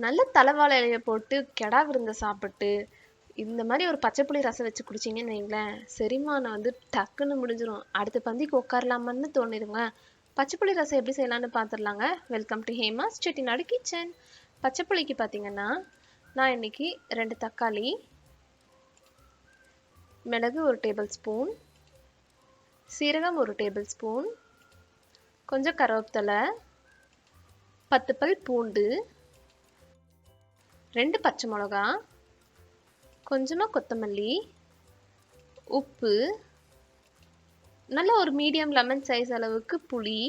நல்ல தலைவாழை இலைய போட்டு கெடா விருந்த சாப்பிட்டு இந்த மாதிரி ஒரு பச்சை புளி ரசம் வச்சு குடிச்சிங்கன்னு வைங்களேன், செரிமானம் வந்து டக்குன்னு முடிஞ்சிடும். அடுத்த பந்திக்கு உட்காரலாமான்னு தோணிடுங்க. பச்சை புளி ரசம் எப்படி செய்யலான்னு பார்த்துடலாங்க. Welcome to Hema's Chettinad kitchen. பச்சை புளிக்கு பார்த்தீங்கன்னா, நான் இன்னைக்கு 2 தக்காளி, மிளகு 1 டேபிள் ஸ்பூன், சீரகம் 1 டேபிள் ஸ்பூன், கொஞ்சம் கருவேப்பிலை, 10 பல் பூண்டு, 2 பச்சை மிளகா, கொஞ்சமாக கொத்தமல்லி, உப்பு, நல்ல ஒரு மீடியம் லெமன் சைஸ் அளவுக்கு புளி.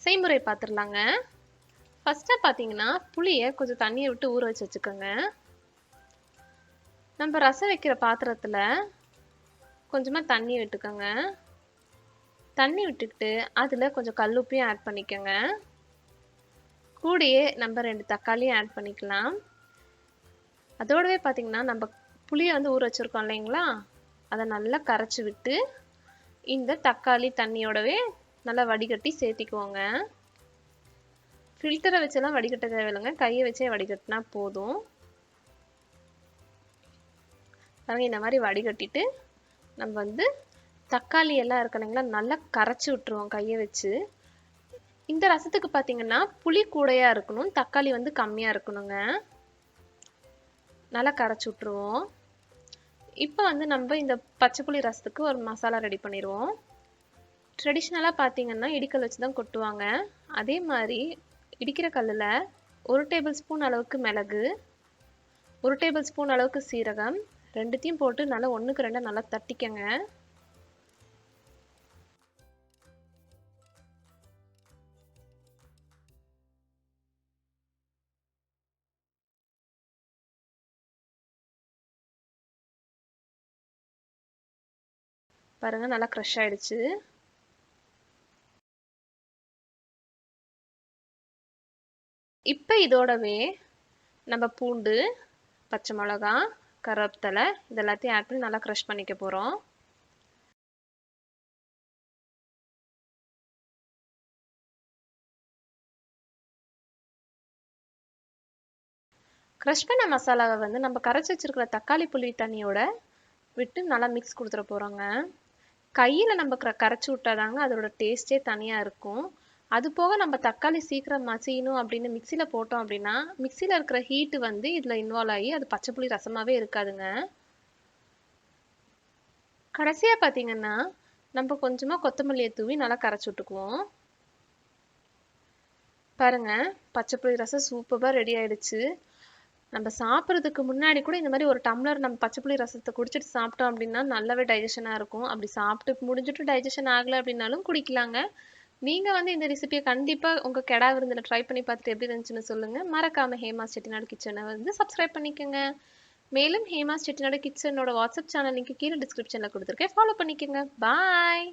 செய்முறை பார்த்துடலாங்க. ஃபஸ்ட்டாக பார்த்தீங்கன்னா, புளியை கொஞ்சம் தண்ணியை விட்டு ஊற வச்சு வச்சுக்கோங்க. நம்ம ரசம் வைக்கிற பாத்திரத்தில் கொஞ்சமாக தண்ணி விட்டுக்கோங்க. தண்ணி விட்டுக்கிட்டு அதில் கொஞ்சம் கல்லுப்பையும் ஆட் பண்ணிக்கோங்க. கூடயே நம்ம 2 தக்காளியும் ஆட் பண்ணிக்கலாம். அதோடவே பார்த்தீங்கன்னா, நம்ம புளியை வந்து ஊற வச்சுருக்கோம் இல்லைங்களா, அதை நல்லா கரைச்சி விட்டு இந்த தக்காளி தண்ணியோடவே நல்லா வடிகட்டி சேர்த்திக்குவோங்க. ஃபில்டரை வச்செல்லாம் வடிகட்ட தேவையில்லைங்க, கையை வச்சே வடிகட்டினா போதும். பாருங்க, இந்த மாதிரி வடிகட்டிட்டு நம்ம வந்து தக்காளி எல்லாம் இருக்கு இல்லைங்களா, நல்லா கரைச்சி விட்டுருவோம் கையை வச்சு. இந்த ரசத்துக்கு பார்த்தீங்கன்னா புளி கூடையாக இருக்கணும், தக்காளி வந்து கம்மியாக இருக்கணுங்க. நல்லா கரைச்சி விட்ருவோம். இப்போ வந்து நம்ம இந்த பச்சை புளி ரசத்துக்கு ஒரு மசாலா ரெடி பண்ணிடுவோம். ட்ரெடிஷ்னலாக பார்த்தீங்கன்னா இடிக்கல் வச்சு தான் கொட்டுவாங்க. அதே மாதிரி இடிக்கிற கல்லில் 1 டேபிள் ஸ்பூன் அளவுக்கு மிளகு, 1 டேபிள் ஸ்பூன் அளவுக்கு சீரகம், ரெண்டுத்தையும் போட்டு நல்லா 1க்கு 2 நல்லா தட்டிக்கங்க. பாருங்க, நல்லா க்ரஷ் ஆயிடுச்சு. இப்போ இதோடவே நம்ம பூண்டு, பச்சை மிளகா, கருவேப்பிலை இது எல்லாத்தையும் ஆட் பண்ணி நல்லா க்ரஷ் பண்ணிக்க போகிறோம். க்ரஷ் பண்ண மசாலாவை வந்து நம்ம கரைச்சி வச்சிருக்கிற தக்காளி புளி தண்ணியோட விட்டு நல்லா மிக்ஸ் கொடுத்துட போகிறோங்க. கையில் நம்ம கரைச்சி விட்டாதாங்க அதோட டேஸ்ட்டே தனியாக இருக்கும். அது போக நம்ம தக்காளி சீக்கிரம் மசியணும் அப்படின்னு மிக்சியில் போட்டோம் அப்படின்னா மிக்சியில் இருக்கிற ஹீட்டு வந்து இதில் இன்வால்வ் ஆகி அது பச்சை புளி ரசமாகவே இருக்காதுங்க. கடைசியாக பார்த்தீங்கன்னா நம்ம கொஞ்சமாக கொத்தமல்லியை தூவி நல்லா கரைச்சி விட்டுக்குவோம். பாருங்க, பச்சை புளி ரசம் சூப்பராக ரெடி ஆயிடுச்சு. நம்ம சாப்பிட்றதுக்கு முன்னாடி கூட இந்த மாதிரி ஒரு டம்ளர் நம்ம பச்சை புளி ரசத்தை குடிச்சிட்டு சாப்பிட்டோம் அப்படின்னா நல்லாவே டைஜஷனாக இருக்கும். அப்படி சாப்பிட்டு முடிஞ்சிட்டு டைஜஷன் ஆகலை அப்படின்னாலும் குடிக்கலாங்க. நீங்கள் வந்து இந்த ரெசிபியை கண்டிப்பாக உங்கள் கெடா விருந்தில் ட்ரை பண்ணி பார்த்துட்டு எப்படி இருந்துச்சுன்னு சொல்லுங்கள். மறக்காமல் ஹேமாஸ் செட்டிநாடு கிச்சனை வந்து சப்ஸ்கிரைப் பண்ணிக்கோங்க. மேலும் ஹேமாஸ் செட்டிநாடு கிச்சனோட வாட்ஸ்அப் சேனல் லிங்க் கீழே டிஸ்கிரிப்ஷனில் கொடுத்துருக்கேன், ஃபாலோ பண்ணிக்கோங்க. பாய்.